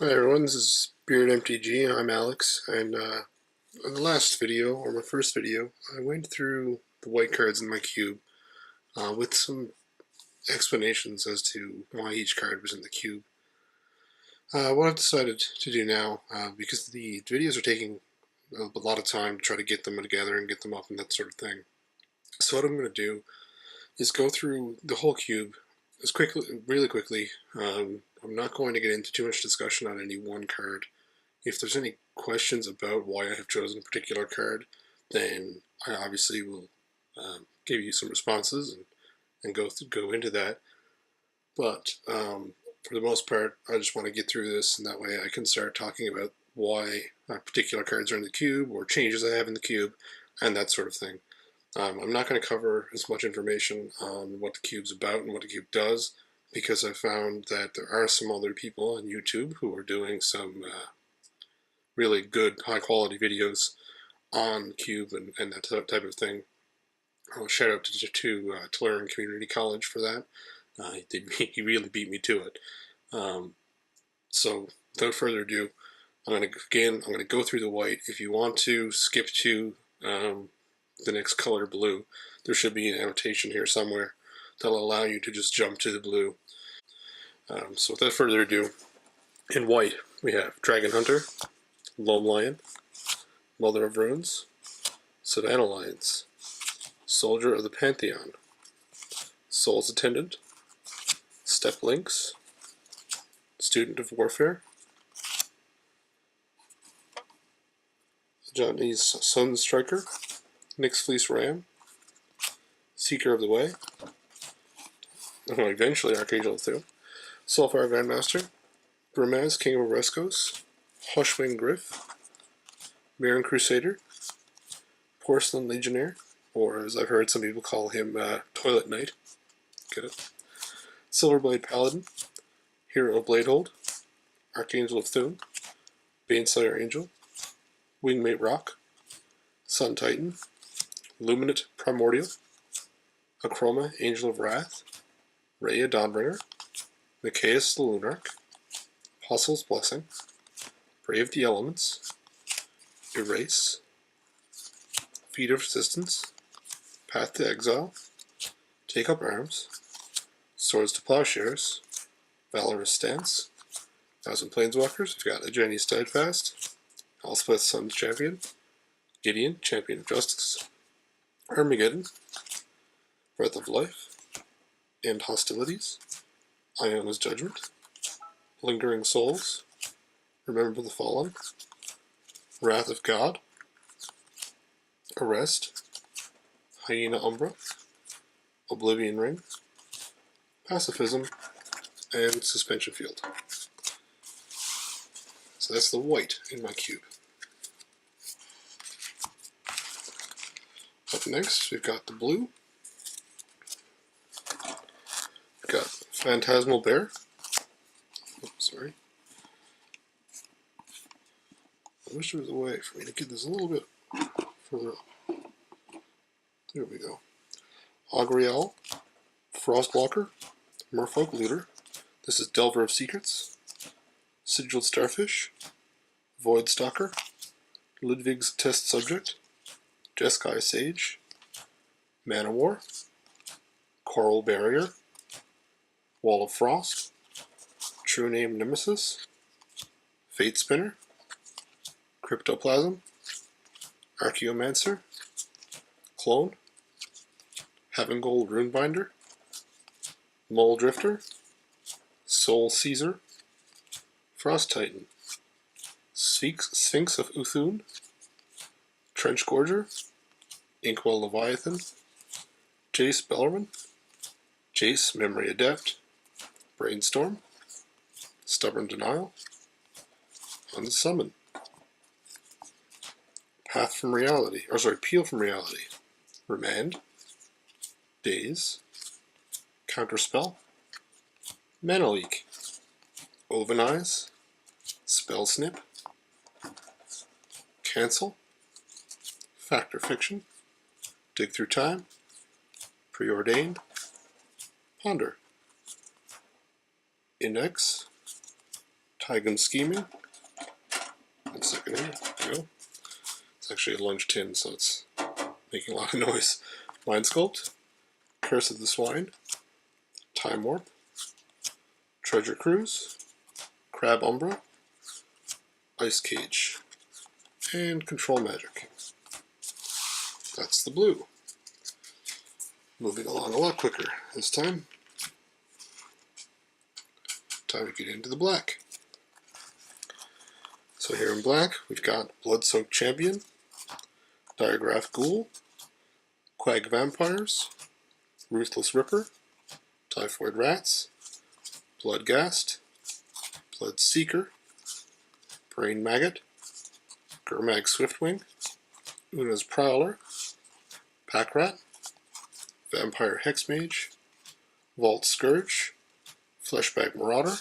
Hi everyone, this is Beard MTG. I'm Alex, and in the last video, or my first video, I went through the white cards in my cube with some explanations as to why each card was in the cube. What I've decided to do now, because the videos are taking a lot of time to try to get them together and get them up and that sort of thing. So what I'm going to do is go through the whole cube as really quickly. I'm not going to get into too much discussion on any one card. If there's any questions about why I have chosen a particular card, then I obviously will give you some responses and go into that. But for the most part, I just want to get through this, and that way I can start talking about why particular cards are in the cube, or changes I have in the cube, and that sort of thing. I'm not going to cover as much information on what the cube's about and what the cube does, because I found that there are some other people on YouTube who are doing some really good, high-quality videos on cube and that type of thing. Shout out to Tularenga Community College for that. He really beat me to it. So without further ado, I'm going to go through the white. If you want to skip to the next color, blue, there should be an annotation here somewhere that'll allow you to just jump to the blue. So without further ado, in white we have Dragon Hunter, Loam Lion, Mother of Runes, Savannah Lions, Soldier of the Pantheon, Soul's Attendant, Steppe Lynx, Student of Warfare, Johnny's Sun Striker, Nyx Fleece Ram, Seeker of the Way, eventually Archangel of Thu'um, Soulfire Grandmaster, Brimaz, King of Oreskos, Hushwing Griff, Mirran Crusader, Porcelain Legionnaire, or as I've heard some people call him, Toilet Knight. Get it? Silverblade Paladin, Hero of Bladehold, Archangel of Thu'um, Baneslayer Angel, Wingmate Rock, Sun Titan, Luminate Primordial, Akroma Angel of Wrath, Rhea Dawnbringer, Mikaeus the Lunarch, Apostle's Blessing, Brave the Elements, Erase, Feet of Resistance, Path to Exile, Take Up Arms, Swords to Plowshares, Valorous Stance, Thousand Planeswalkers. We've got Ajani Steadfast, Elspeth Sun's Champion, Gideon, Champion of Justice, Armageddon, Breath of Life, End Hostilities, Iona's Judgment, Lingering Souls, Remember the Fallen, Wrath of God, Arrest, Hyena Umbra, Oblivion Ring, Pacifism, and Suspension Field. So that's the white in my cube. Up next, we've got the blue. We've got Phantasmal Bear. Oops, sorry. I wish there was a way for me to get this a little bit further up. There we go. Augriel, Frostwalker, Merfolk Looter. This is Delver of Secrets, Sigiled Starfish, Void Stalker, Ludwig's Test Subject, Jeskai Sage, Mana War, Coral Barrier, Wall of Frost, True Name Nemesis, Fate Spinner, Cryptoplasm, Archaeomancer, Clone, Heavengold Runebinder, Mole Drifter, Soul Caesar, Frost Titan, Sphinx of Uthun, Trench Gorger, Inkwell Leviathan, Jace Bellarmine, Jace Memory Adept, Brainstorm, Stubborn Denial, Unsummon, Peel from Reality, Remand, Daze, Counterspell, Mana Leak, Ovenize, Spell Snip, Cancel, Fact or Fiction, Dig Through Time, Preordained, Ponder, Index, Tygun Scheming. 1 second here. There we go. It's actually a lunch tin, so it's making a lot of noise. Mind Sculpt. Curse of the Swine. Time Warp. Treasure Cruise. Crab Umbra. Ice Cage. And Control Magic. That's the blue. Moving along a lot quicker this time. Time to get into the black. So here in black, we've got Blood-Soaked Champion, Diregraf Ghoul, Quag Vampires, Ruthless Ripper, Typhoid Rats, Bloodghast, Blood Seeker, Brain Maggot, Gurmag Swiftwing, Una's Prowler, Packrat, Vampire Hexmage, Vault Scourge, Fleshbag Marauder,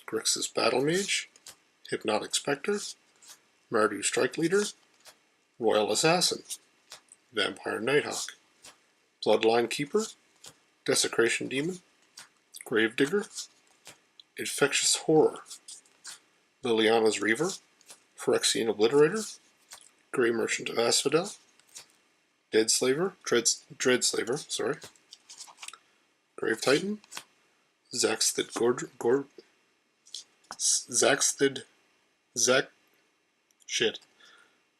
Grixis Battlemage, Hypnotic Spectre, Mardu Strike Leader, Royal Assassin, Vampire Nighthawk, Bloodline Keeper, Desecration Demon, Gravedigger, Infectious Horror, Liliana's Reaver, Phyrexian Obliterator, Grey Merchant of Asphodel, Dread Slaver, sorry, Grave Titan, Zaxthid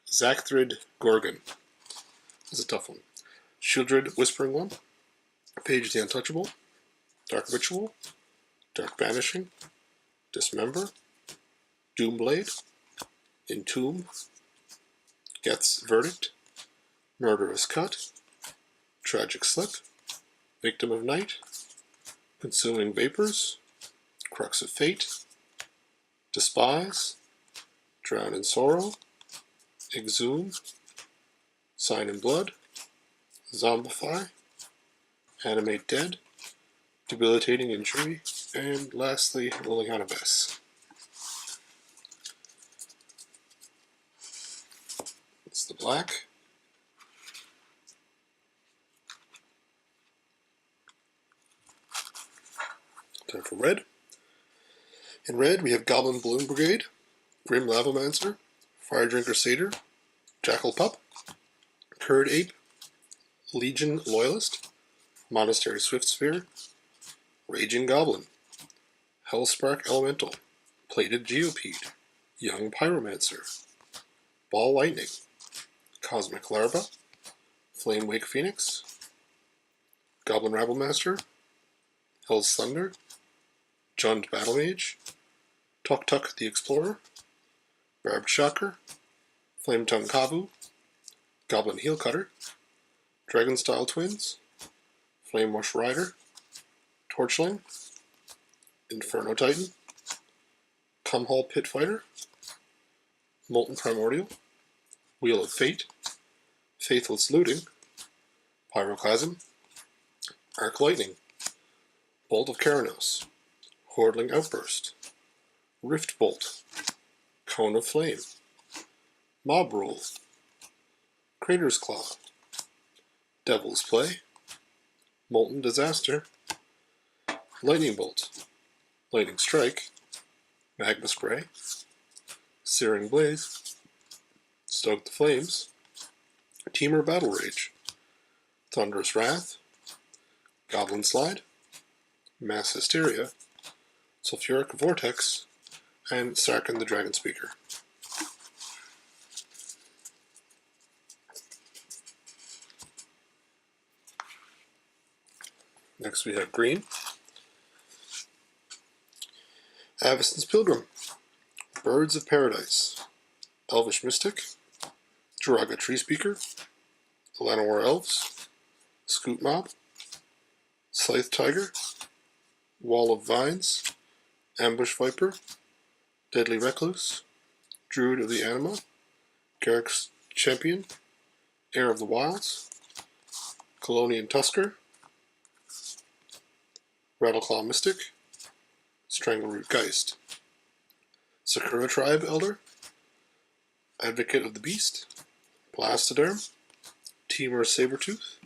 Zaxthrid Gorgon. This is a tough one. Shieldred Whispering One, Page the Untouchable, Dark Ritual, Dark Banishing, Dismember, Doomblade, Entomb, Geth's Verdict, Murderous Cut, Tragic Slip, Victim of Night, Consuming Vapors, Crux of Fate, Despise, Drown in Sorrow, Exhume, Sign in Blood, Zombify, Animate Dead, Debilitating Injury, and lastly, Liliana Bess. It's the black. Time for red. In red, we have Goblin Balloon Brigade, Grim Lavamancer, Firedrinker Satyr, Jackal Pup, Curd Ape, Legion Loyalist, Monastery Swiftspear, Raging Goblin, Hellspark Elemental, Plated Geopede, Young Pyromancer, Ball Lightning, Cosmic Larva, Flame Wake Phoenix, Goblin Rabblemaster, Hell's Thunder, Jund Battlemage, Tuk Tuk the Explorer, Barbed Shocker, Flame Tongue Kavu, Goblin Heel Cutter, Dragonstyle Twins, Flame Wash Rider, Torchling, Inferno Titan, Cumhall Pit Fighter, Molten Primordial, Wheel of Fate, Faithless Looting, Pyroclasm, Arc Lightning, Bolt of Keranos, Hordling Outburst, Rift Bolt, Cone of Flame, Mob Rule, Crater's Claw, Devil's Play, Molten Disaster, Lightning Bolt, Lightning Strike, Magma Spray, Searing Blaze, Stoke the Flames, Teamer Battle Rage, Thunderous Wrath, Goblin Slide, Mass Hysteria, Sulfuric Vortex, and Sarkhan the Dragon Speaker. Next we have green. Avacyn's Pilgrim, Birds of Paradise, Elvish Mystic, Jiraga Tree Speaker, Llanowar Elves, Scoot Mob, Scythe Tiger, Wall of Vines, Ambush Viper, Deadly Recluse, Druid of the Anima, Garruk's Champion, Heir of the Wilds, Colonian Tusker, Rattleclaw Mystic, Strangleroot Geist, Sakura Tribe Elder, Advocate of the Beast, Blastoderm, Temur Sabertooth,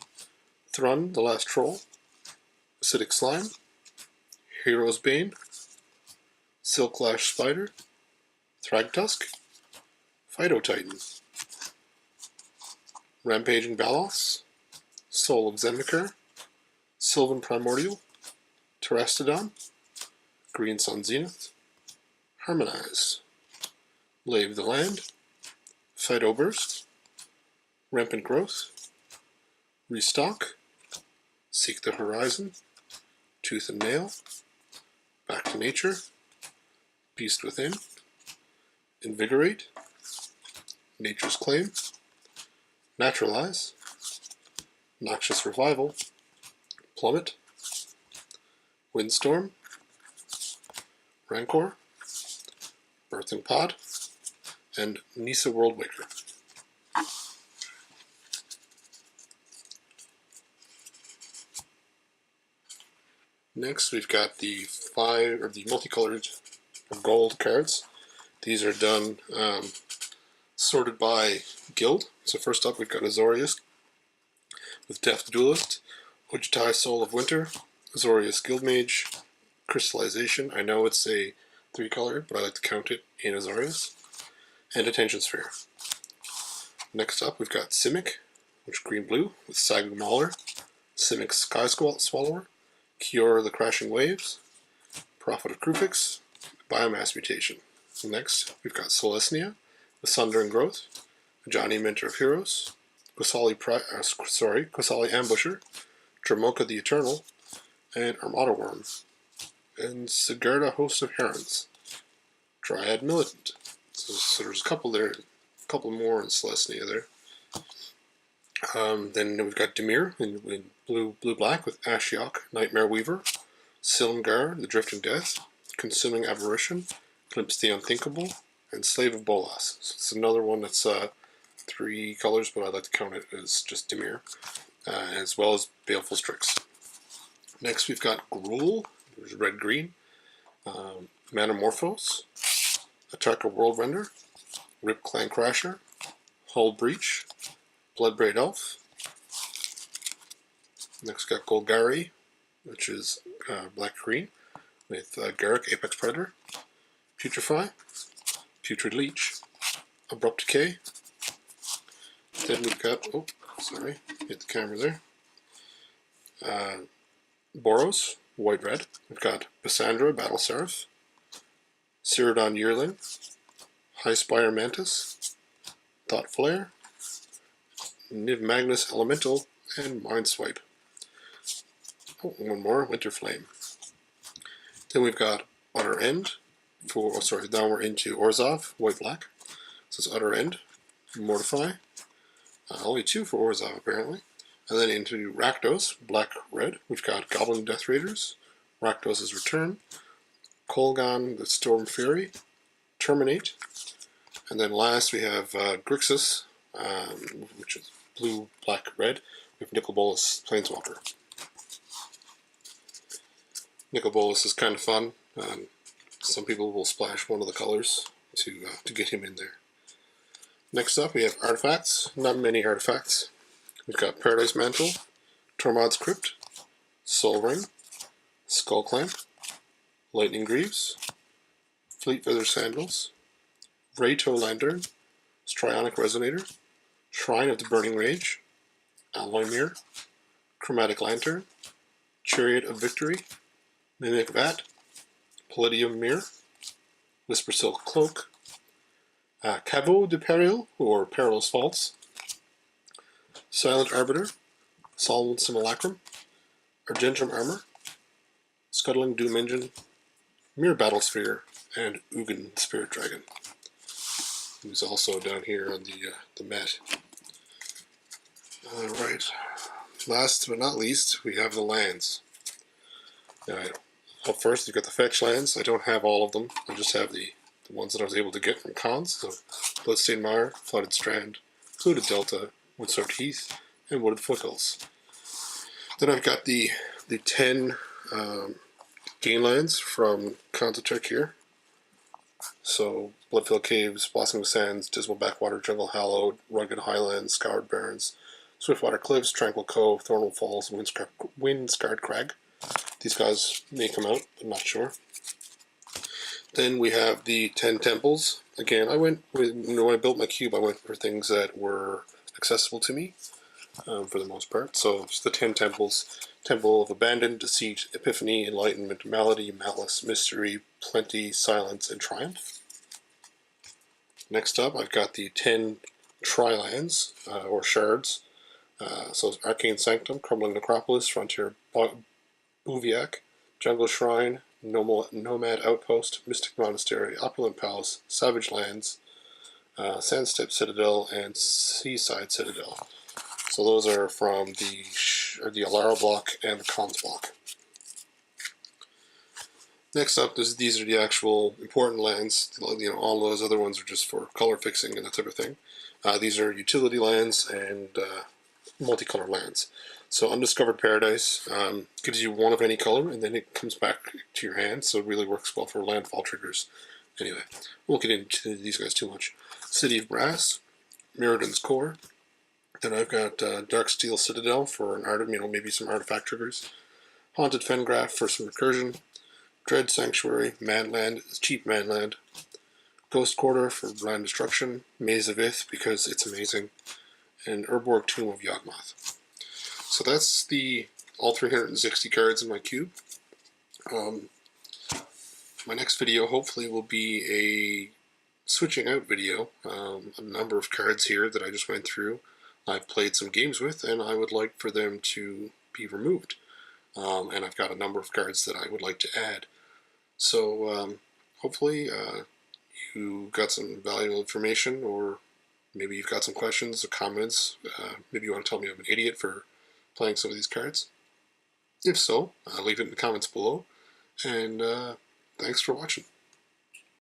Thrun the Last Troll, Acidic Slime, Hero's Bane, Silklash Spider, Thragtusk, Phytotitan, Rampaging Balos, Soul of Zendikar, Sylvan Primordial, Terastodon, Green Sun Zenith, Harmonize, Lave the Land, Phytoburst, Rampant Growth, Restock, Seek the Horizon, Tooth and Nail, Back to Nature, Beast Within, Invigorate, Nature's Claim, Naturalize, Noxious Revival, Plummet, Windstorm, Rancor, Birthing Pod, and Nissa Worldwaker. Next, we've got the multicolored gold cards. These are done sorted by guild. So first up, we've got Azorius with Deft Duelist, Ojutai Soul of Winter, Azorius Guildmage, Crystallization. I know it's a 3-color, but I like to count it in Azorius, and Attention Sphere. Next up, we've got Simic, which is green-blue, with Sagu Mauler, Simic Sky Swallower, Cure the Crashing Waves, Prophet of Kruphix, Biomass Mutation. Next, we've got Solesnia, with Sundering Growth, Ajani Mentor of Heroes, Qasali Ambusher, Dramoka the Eternal, and Armada Worm, and Sigarda Host of Herons, Dryad Militant. So there's a couple there, a couple more in Celestia there. Then we've got Dimir in blue-black with Ashiok, Nightmare Weaver, Silumgar, the Drifting Death, Consuming Aberration, Glimpse the Unthinkable, and Slave of Bolas. So it's another one that's 3 colors, but I like to count it as just Dimir, as well as Baleful Strix. Next we've got Gruul, which is red-green, Manamorphose, Atarka World Render, Rip Clan Crasher, Hull Breach, Bloodbraid Elf. Next we've got Golgari, which is black-green, with Garruk Apex Predator, Putrefy, Putrid Leech, Abrupt Decay. Then we've got, oh, sorry, hit the camera there. Boros, white-red. We've got Bassandra, Battle Seraph, Cyrodiil Yearling, Highspire Mantis, Thought Flare, Niv Magnus Elemental, and Mindswipe. Oh, one more, Winter Flame. Then we've got Utter End, now we're into Orzhov, white-black. So it's Utter End, Mortify, only 2 for Orzhov apparently. And then into Rakdos, black-red, we've got Goblin Death Raiders, Rakdos' Return, Kolgan the Storm Fury, Terminate, and then last we have Grixis, which is blue, black, red, with Nicol Bolas Planeswalker. Nicol Bolas is kind of fun. Some people will splash one of the colors to get him in there. Next up we have artifacts. Not many artifacts. We've got Paradise Mantle, Tormod's Crypt, Soul Ring, Skull Clamp, Lightning Greaves, Fleet Feather Sandals, Rayto Lantern, Strionic Resonator, Shrine of the Burning Rage, Alloy Mirror, Chromatic Lantern, Chariot of Victory, Mimic Vat, Palladium Mirror, Whisper Silk Cloak, Caveau de Peril, or Perilous Faults, Silent Arbiter, Solemn Simulacrum, Argentum Armor, Scuttling Doom Engine, Mirror Battlesphere, and Ugin Spirit Dragon, who's also down here on the mat. Alright, last but not least, we have the lands. Up first, you've got the fetch lands. I don't have all of them. I just have the ones that I was able to get from cons. So, Bloodstained Mire, Flooded Strand, Fluted Delta, Woodsoaked Heath, and Wooded Foothills. Then I've got the 10 gain lands from Contotech here. So, Bloodfilled Caves, Blossoming Sands, Dismal Backwater, Jungle Hallowed, Rugged Highlands, Scoured Barrens, Swiftwater Cliffs, Tranquil Cove, Thornwood Falls, and Windscarred Crag. These guys may come out, I'm not sure. Then we have the 10 temples. Again, I went with, when I built my cube, I went for things that were accessible to me for the most part. So it's the 10 temples: Temple of Abandon, Deceit, Epiphany, Enlightenment, Malady, Malice, Mystery, Plenty, Silence, and Triumph. Next up, I've got the 10 Trilands, or Shards. So it's Arcane Sanctum, Crumbling Necropolis, Frontier Buviak, Jungle Shrine, Nomad Outpost, Mystic Monastery, Opulent Palace, Savage Lands, Sandstep Citadel, and Seaside Citadel. So those are from the Alara block and the Khans block. Next up, these are the actual important lands. You know, all those other ones are just for color fixing and that type of thing. These are utility lands and multicolor lands. So Undiscovered Paradise gives you one of any color, and then it comes back to your hand, so it really works well for landfall triggers. Anyway, won't get into these guys too much. City of Brass, Mirrodin's Core. Then I've got Darksteel Citadel for an maybe some artifact triggers. Haunted Fengraf for some recursion. Dread Sanctuary, Manland, cheap Manland. Ghost Quarter for land destruction. Maze of Ith because it's amazing. And Urborg Tomb of Yawgmoth. So that's all 360 cards in my cube. My next video hopefully will be a switching out video. A number of cards here that I just went through. I've played some games with, and I would like for them to be removed. And I've got a number of cards that I would like to add. So hopefully you got some valuable information, or maybe you've got some questions or comments. Maybe you want to tell me I'm an idiot for playing some of these cards. If so, leave it in the comments below. And thanks for watching.